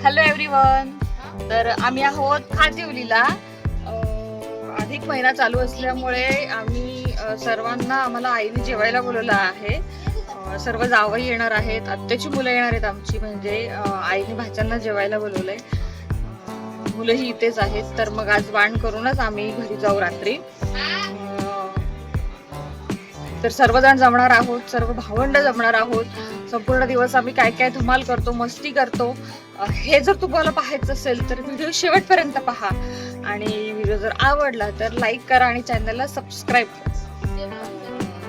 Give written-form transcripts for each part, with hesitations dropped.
Hello everyone. तर आम्ही आहोत खादिवलीला. अधिक महिना चालू असल्यामुळे आम्हाला आईने जेवायला बोलवलं आहे. सर्व जावई येणार आहेत, आत्याची मुलं येणार आहेत आमची, म्हणजे आईने भाच्यांना जेवायला बोलवलंय. मुलंही इथेच आहेत. तर मग आज वाण करूनच आम्ही घरी जाऊ रात्री. तर सर्वजण जमणार आहोत, सर्व भावंड जमणार आहोत. संपूर्ण दिवस आम्ही काय काय धमाल करतो, मस्ती करतो, हे जर तुम्हाला पाहायचं असेल तर व्हिडिओ शेवटपर्यंत पहा. आणि व्हिडिओ जर आवडला तर लाईक करा आणि चॅनलला सबस्क्राईब करा.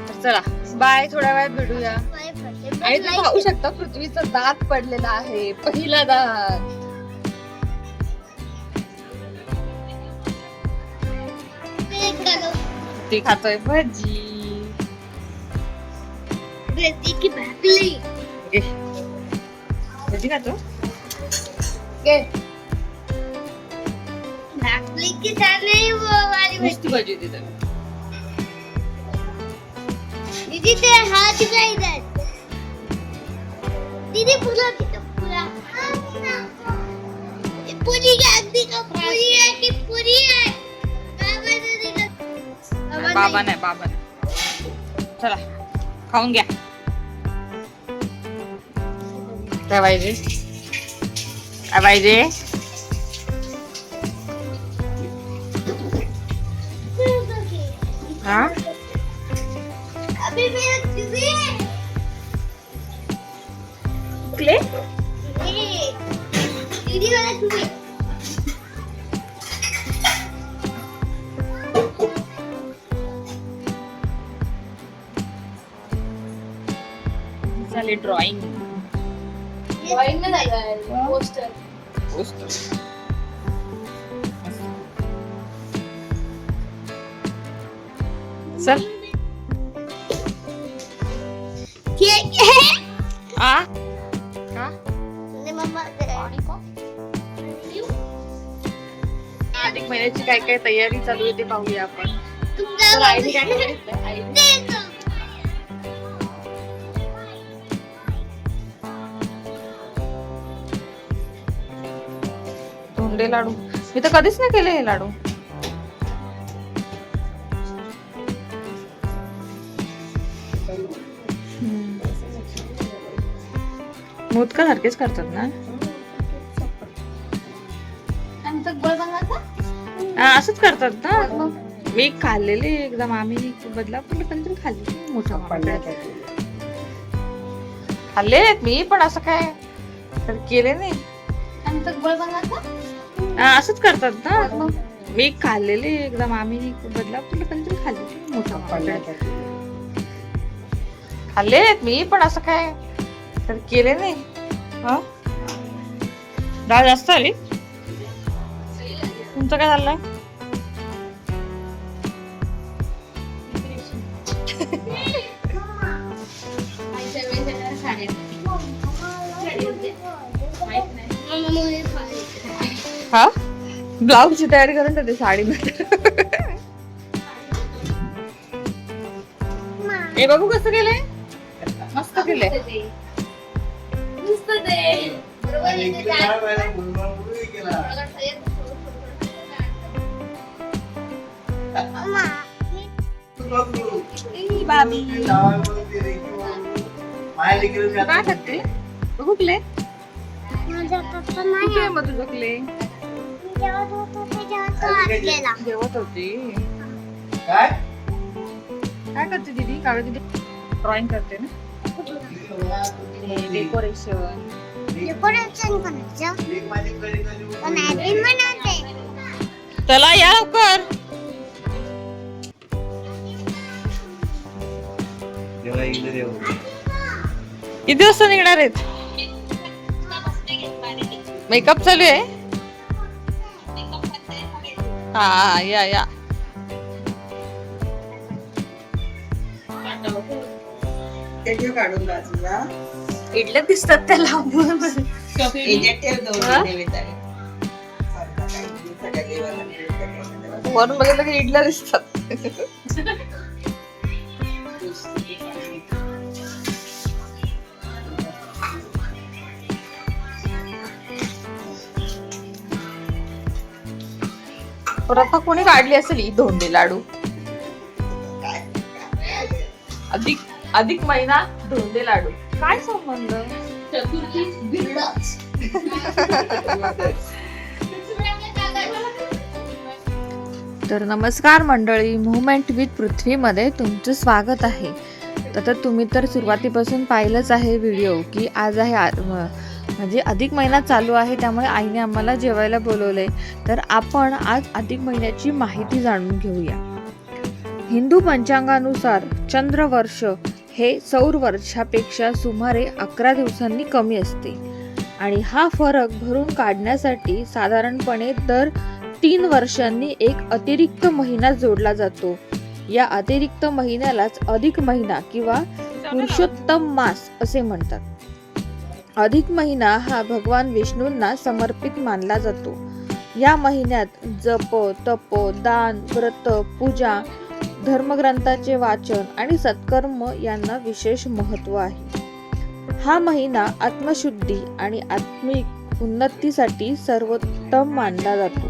तर चला बाय, थोड्या वेळात भेटूया. आणि तुम्ही पाहू शकता पृथ्वीचा दात पडलेला आहे, पहिला दात. ती खातोय भजी. भजी खातो नुसती भजी देते. दीदी ते हाथ इधर दीदी पूरा पूरा पूरी गाड़ी का पूरी है कि पूरी है बाबा नाही. चला खाऊन घ्या. काय पाहिजे, काय पाहिजे? हाँ अभी मेरा दीदी क्ले दीदी वाला क्ले झाले ड्रॉइंग में लगा है पोस्टर चल केक है आ का मम्मा अधिक महिन्याची काय काय तयारी चालू आहे ते पाहूया आपण. तुमच्या चला, आईने काय काय घेतलंय? आईने धोंडे लाडू. मी तर कधीच नाही केले हे लाडू. मोदका सारखेच करतात ना? असंच करतात ना. मी खाल्लेले एकदा मामी बदलापूरला कधीतरी खाल्ले मोठ्या मामाकडे. खाल्लेत मी, पण असं काय तर केले नाही. असंच करतात ना. मी खाल्लेले एकदा मामी बदलापूरला कधीतरी खाल्ले मोठ्या मामाकडे. खाल्लेत मी, पण असं काय तर केले नाही. डाळ जास्त आली. तुमचं काय चाललंय? हा, ब्लाऊजची तयारी करून ठेवते साडी मध्ये. हे बघू कसं केलंय, मस्त केलंय. बाबी काय करते? बघू क्ले कुठे मग तुझं क्ले जेवत होती. काय करते दीदी? कागद दीदी ड्रॉइंग करते ना. डेकोरेशन चला या लवकर. किती वाजता निघणार आहेत? मेकअप चालू आहे. हा या या. काढून बाजूला इडल्या दिसतात त्या लांबून. वरून बघितलं की इडल्या दिसतात. प्रथा कोणी काढली असेल ही धोंडे लाडू? अधिक महिना धोंडे लाडू काय संबंध? चतुर्थी भिडच. तर नमस्कार मंडळी, मुव्हमेंट विथ पृथ्वीमध्ये तुमचं स्वागत आहे. तर तुम्ही तर सुरुवातीपासून पाहिलंच आहे व्हिडिओ की आज आहे म्हणजे अधिक महिना चालू आहे, त्यामुळे आईने आम्हाला जेवायला बोलवलंय. तर आपण आज अधिक महिन्याची माहिती जाणून घेऊया. हिंदू पंचांगानुसार चंद्रवर्ष हे सौर वर्षापेक्षा सुमारे 11 दिवसांनी कमी असते आणि हा फरक भरून काढण्यासाठी साधारणपणे दर 3 वर्षांनी एक अतिरिक्त महिना जोडला जातो. या अतिरिक्त महिन्यालाच अधिक महिना किंवा पुरुषोत्तम मास असे म्हणतात. अधिक महिना हा भगवान विष्णूंना समर्पित मानला जातो. या महिन्यात जप, तप, दान, व्रत, पूजा, धर्मग्रंथाचे वाचन आणि सत्कर्म यांना विशेष महत्त्व आहे. हा महिना आत्मशुद्धी आणि आत्मिक उन्नतीसाठी सर्वोत्तम मानला जातो.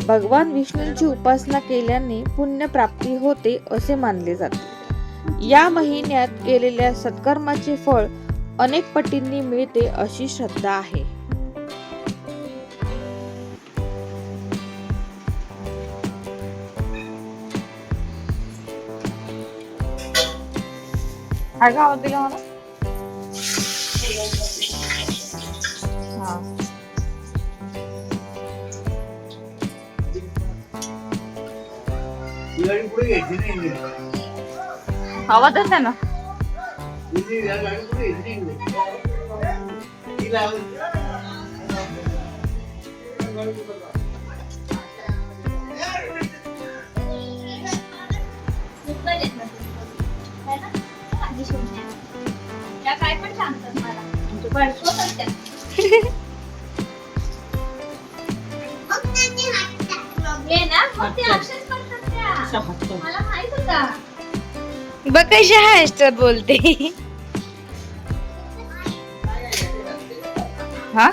भगवान विष्णूंची उपासना केल्याने पुण्यप्राप्ती होते असे मानले जाते. या महिन्यात केलेल्या सत्कर्माचे फळ अनेक पटींनी मिळते अशी श्रद्धा आहे. काय गावात दिलं मला? आवाजच आहे ना. त्या काय पण सांगतात मला. हे ना मग ते असेच करतात त्या. मला माहित होता. बघ कशी आहेस तर बोलते. हा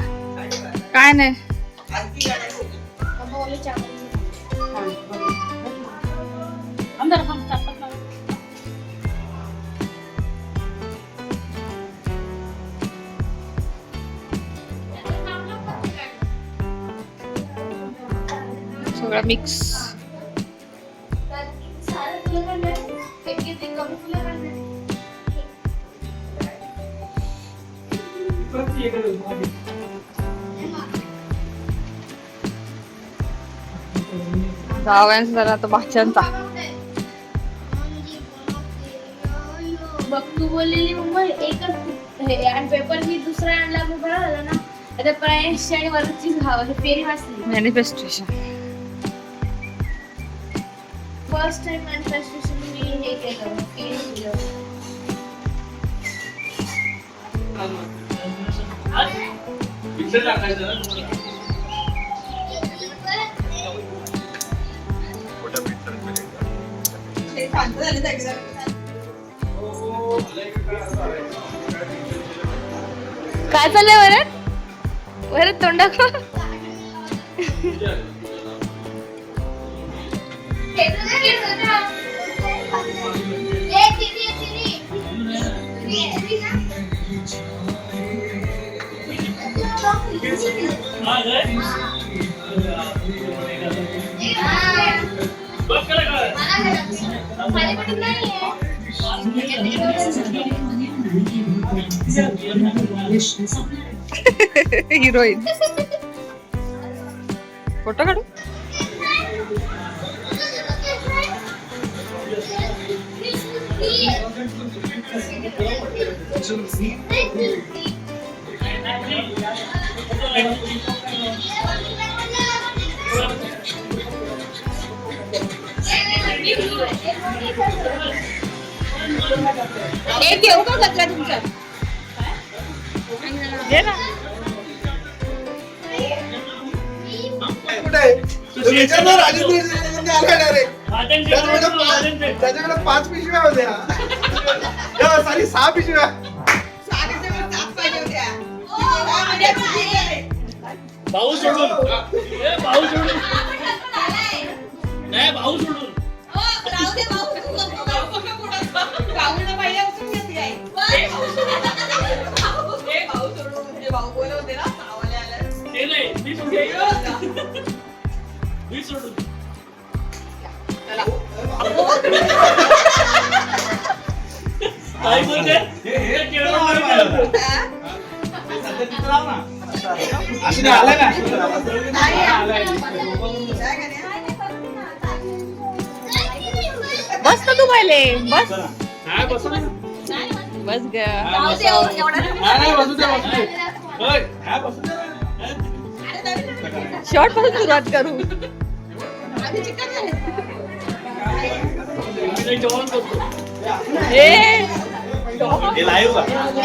काय नाही. सगळं मिक्स. जावयांचा झाला आता भाच्यांचा. बघ तू बोललेली मुंबई एकच आणि पेपर मी दुसरा आणला मी बरं झालं ना. आता प्रायश आणि वरची फेरी वाचली. मॅनिफेस्टेशन फर्स्ट टाइम मॅनिफेस्टेशन मी हे केलं, फेरी केलं. काय चाललंय वरत वरत तोंडा हिरोईन. फोटो काढू. एक घेऊ का कचरा तुमचा? दे ना. त्याच्याकडे 5 पिशव्या होत्या. 6 पिशव्या. भाऊ सोडून नाही भाऊ सोडून ते नाही मी सोडून मी सोडून काय बोलते आलाय ना बस ना तू पहिले बस काय बसा ना बस ग नाही बसू दे बसू दे होय, काय बसू दे शेवट पासून सुरुवात करू मी जेवण करतो ए हे लाईव्ह का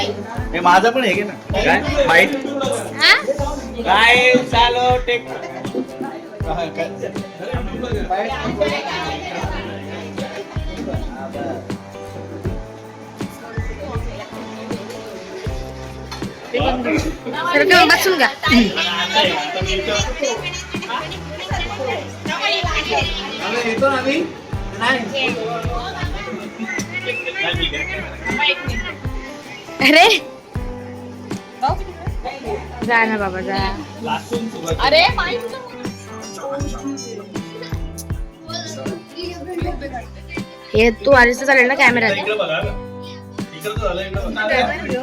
हे माझं पण आहे की ना काय बाईट काय चालो टेक बसून घ्या येतो ना आम्ही अरे जा ना बाबा जा अरे हे तू आलीस तर चालेल ना कॅमेरा इकडे बघा इकडे तर झालं इकडे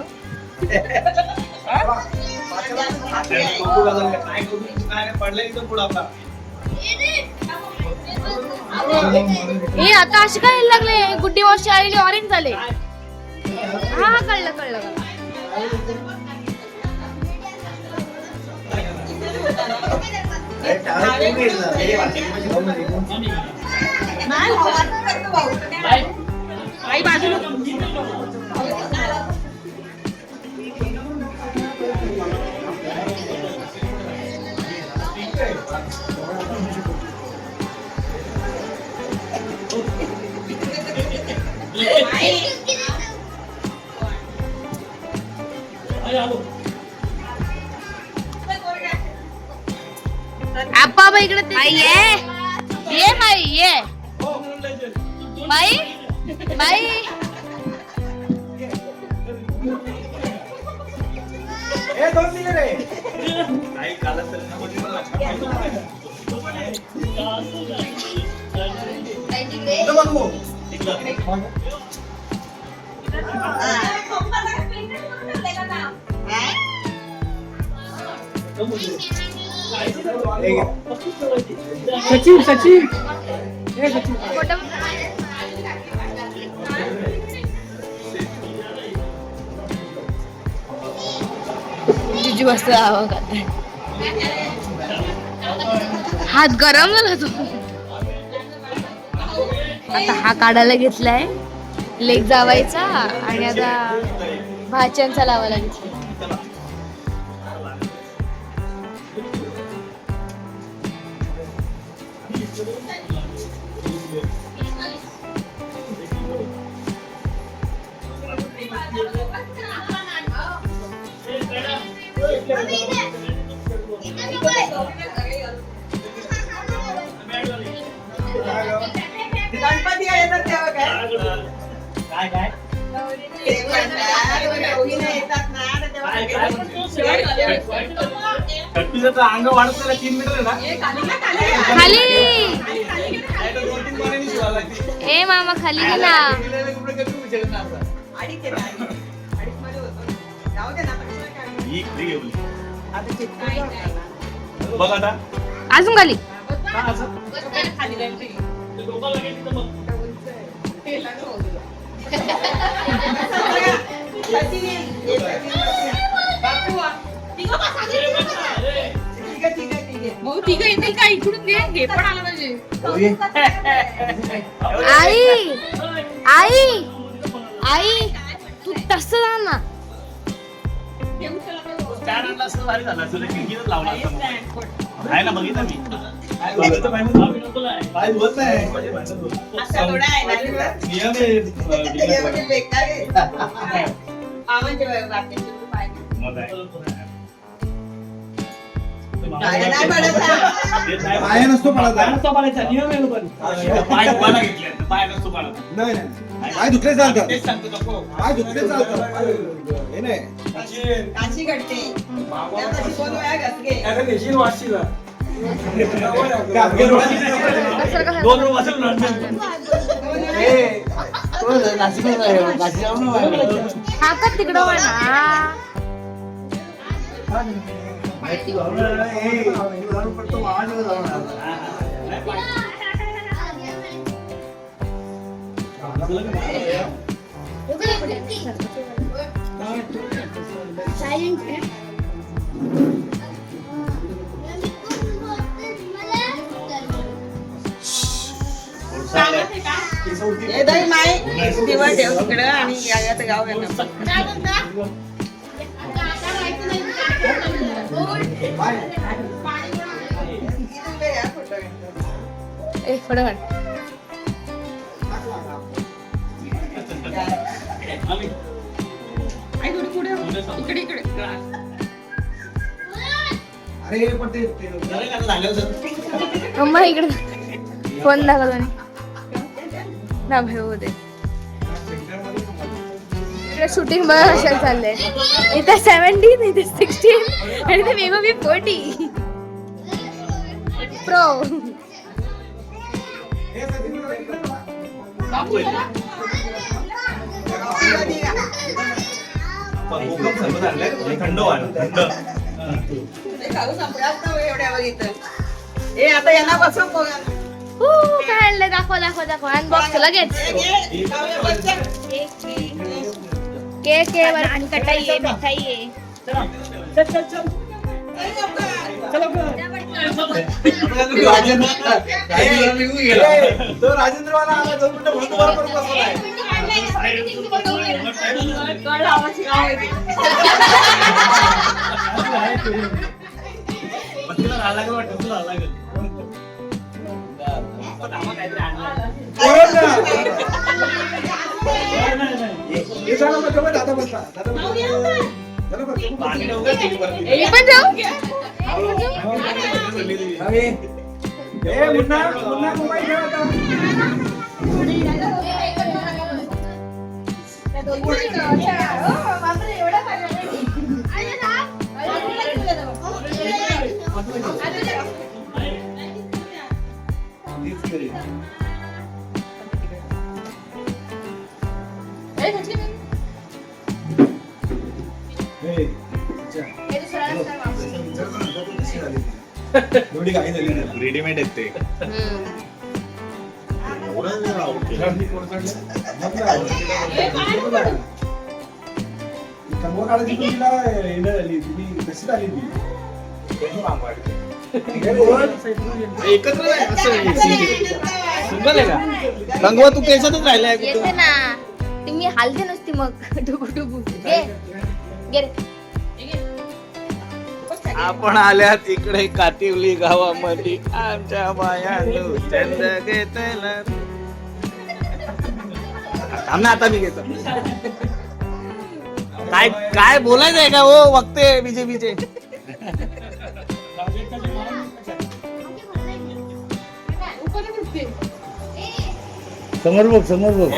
काय पडलं इथं पुढं आपला हे आता असे काय यायला लागले गुड्डी मावशी आलेली ऑरेंज झाले हा कळलं कळलं आई बाजूला आप्पा बाई इकडे ये बाई ये बाई बाई काही कालच सचिन सचिन जिजू मस्त हात गरम झाला तो आता हा काढायला घेतलाय लेक जावायचा आणि आता भाच्यांचा लावायला घेतला गणपती येतात तेव्हा काय काय येतात ना कट्टूचं अंग वाढत नाही 3 मीटर आहे ना खाली नाही तर 2-3 पाण्याने शिवायला लागते ए मामा खाली गेला अडीच मध्ये होतो जाऊ दे ना ही इकडे घेऊन बघ आता अजून खाली भाऊ तिघ येतील का इकडून घे हे पण आलं पाहिजे आई आई आई तू तसं जा ना स्टँड आणला असतं भारी झालं असतं खिडकीतच लावला असता आहे ना बघितलं मी काय बोलत नाही असा थोडा आहे ना नियम आहे बेकार आहे बाकीचे मग आहे काय नाही पडत हा. देत नाही. पाया नसतो पडायचा. पाय दुखायला घेतले पाय नसतो पाळत. नाही नाही पाय दुखले चालतात. तेच सांगतो नको. पाय दुखले चालतात. हे नाही काशी घडते त्यापाशी 2 वेळा घसगे. दोन रूम असेल ना. हातात तिकडं म्हणा. हे दही माय दिवा ठेव तिकडं आणि यात गाव येणार. ए फटाफट. आई थोडी पुढे हो. इकडे इकडे अरे पण ते झालं होतं. अम्मा इकडे फोन दाखवतो ना भाऊ दे. इकडे शूटिंग बघा कशाला चाललंय. इथं 17 इथे 16 आणि ते वेगळं मी 40 प्रो. पण भूकंप सर्व झालंय. थंड वाढ थंड. ते खाऊ संपलाच ना एवढ्या वेळी ए आता यांना बसव बघा. काय आणलंय दाखवा दाखवा दाखवा. अनबॉक्स लगेच. केक आहे बरं आणि कटाई आहे मिठाई आहे. तो राजेंद्रवाला आला 2 मिनिटं म्हणून बरोबर बसवलाय. तुला राहायला लागेल वाटतं. तुला राहायला लागेल. बोल ना. हे झालं मग जवळ दादा बसला. दादा बसला. चला बरं. पाणी नव्हतं ते परत. मी पण जाऊ. ए मुन्ना मुन्ना मोबाईल ठेव आता. एवढी काही झाली नाही. रेडीमेड आहेत ते. कंगवा काढायची पण तिला येणं झाली. तुम्ही कशी झाली ती? एकत्र आहे असं सिंगल आहे का? रंगवा तू केसातच राहिलाय येते ना ती मी हालते नसती मग डुबू डुबू. घे घे रे. आपण आल्यात इकडे कातिवली गावामध्ये आमच्या बायानो चंद घेतला. थांब ना आता मी घेतो. काय काय बोलायचंय का हो वक्ते बीजेपीचे. समोर बघ समोर बघ.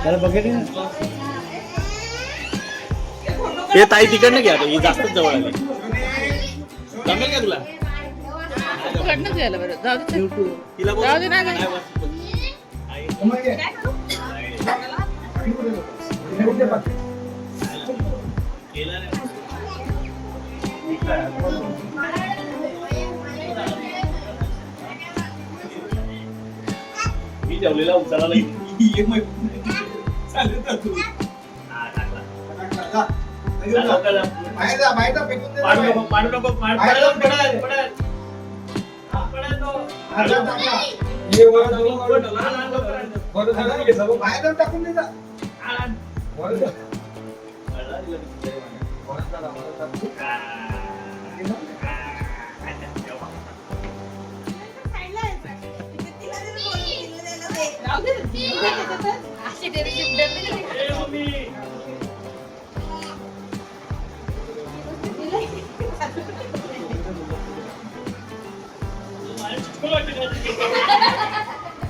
त्याला बघितली ना. हे ताई तिकडनं घ्या ही जास्तच जवळ आली. जमेल का तुला? कडनंच घ्यायला बरं. जाऊ दे. तिला बोल. जाऊ दे ना, नाही. मी जेवलेला उचलला नाही. बाहेर जा, बाहेर जा, फेकून दे. पाडू नको पाडू नको पडेल पडेल पडेल. पडेल तो. अच्छा, टाका. ये वर जाऊ, वर जाऊ. वर जाऊ. बाहेर जाऊन टाकून दे जा. वर जा. वर जा, वर जा. अशी ते रिसिप्ट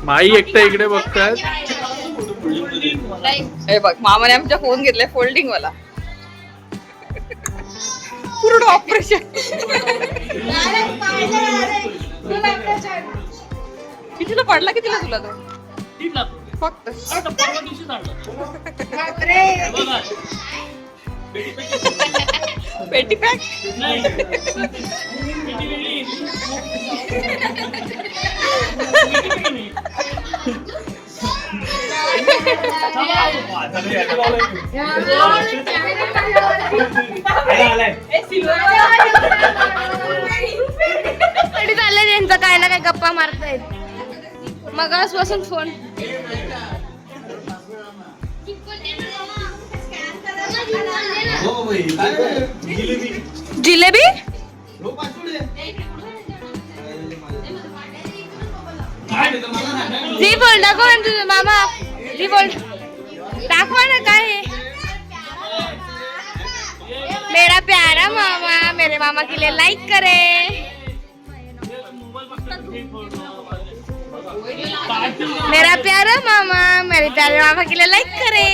माई एकटा इकडे बघतात. हे बघ मामाने आमच्या फोन घेतलाय फोल्डिंग वाला. पूर्ण ऑपरेशन. कितीला पडला कितीला तुला तो? फक्त पेटी पॅक. तरी चाललंय त्यांचं काय ना काय गप्पा मारतायत. मग आजपासून फोन जिलेबी. जी बोल दाखव ना तुझं मामा. जी बोल दाखवा ना काय आहे. मेरा प्यारा मामा मेरे मामा के लिए लाइक करे. मेरा प्यारा मामा मेरे प्यारे मामा के लिए लाइक करे.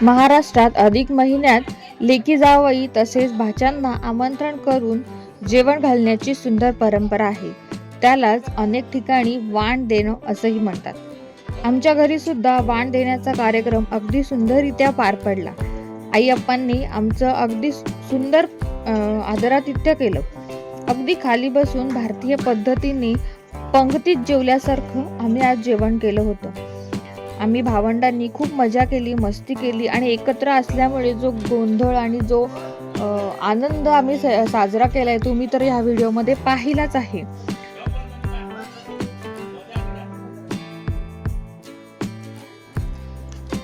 महाराष्ट्रात अधिक महिन्यात लेकी जावई तसेच भाच्यांना आमंत्रण करून जेवण घालण्याची सुंदर परंपरा आहे. त्यालाच अनेक ठिकाणी वाण देणं असंही म्हणतात. आमच्या घरी सुद्धा वाण देण्याचा कार्यक्रम अगदी सुंदररित्या पार पडला. आई अप्पांनी आमचं अगदी सुंदर आदरातिथ्य केलं. अगदी खाली बसून भारतीय पद्धतीने पंक्तीत जेवल्यासारखं आम्ही आज जेवण केलं होतं. आम्ही भावंडांनी खूप मजा केली, मस्ती केली आणि एकत्र असल्यामुळे जो गोंधळ आणि जो आनंद आम्ही साजरा केलाय तुम्ही तर ह्या व्हिडिओमध्ये पाहिलाच आहे.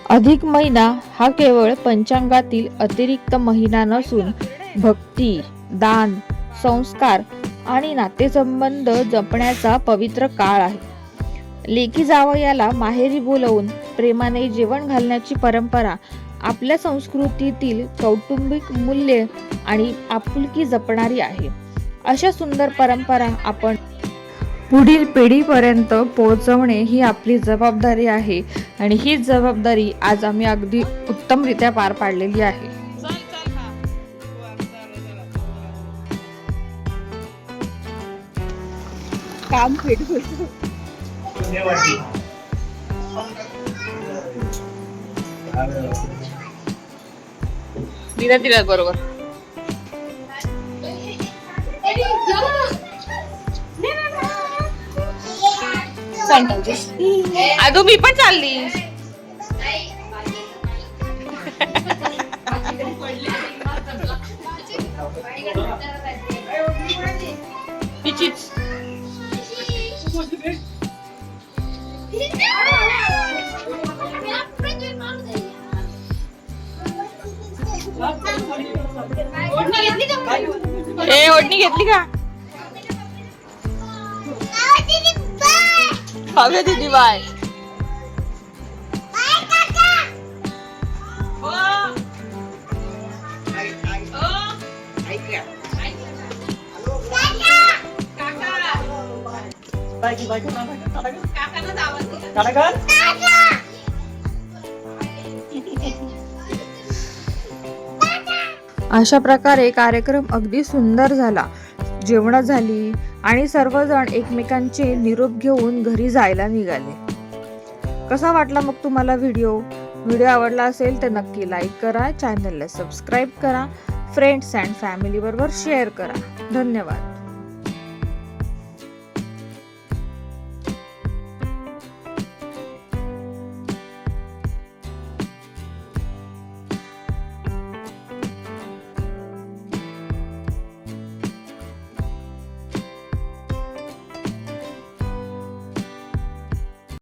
अधिक महिना हा केवळ पंचांगातील अतिरिक्त महिना नसून भक्ती, दान, संस्कार आणि नातेसंबंध जपण्याचा पवित्र काळ आहे. लेकी जावयाला माहेरी बोलवून प्रेमाने जेवण घालण्याची परंपरा आपल्या संस्कृतीतील कौटुंबिक मूल्ये आणि आपुलकी जपणारी आहे. अशा सुंदर परंपरा आपण पुढील पिढीपर्यंत पोहोचवणे ही आपली जबाबदारी आहे आणि ही जबाबदारी आज आम्ही अगदी उत्तमरित्या पार पाडलेली आहे. काम दिला बरोबर. अगं मी पण चालली. तिचीच ओढणी घेतली का? हवे दीदी बाय. अशा प्रकारे कार्यक्रम अगदी सुंदर झाला. जेवण झाली आणि सर्वजण एकमेकांचे निरोप घेऊन घरी जायला निघाले. कसा वाटला मग तुम्हाला व्हिडिओ आवडला असेल तर नक्की लाईक करा, चॅनलला सबस्क्राईब करा, फ्रेंड्स अँड फॅमिली बरोबर शेअर करा. धन्यवाद.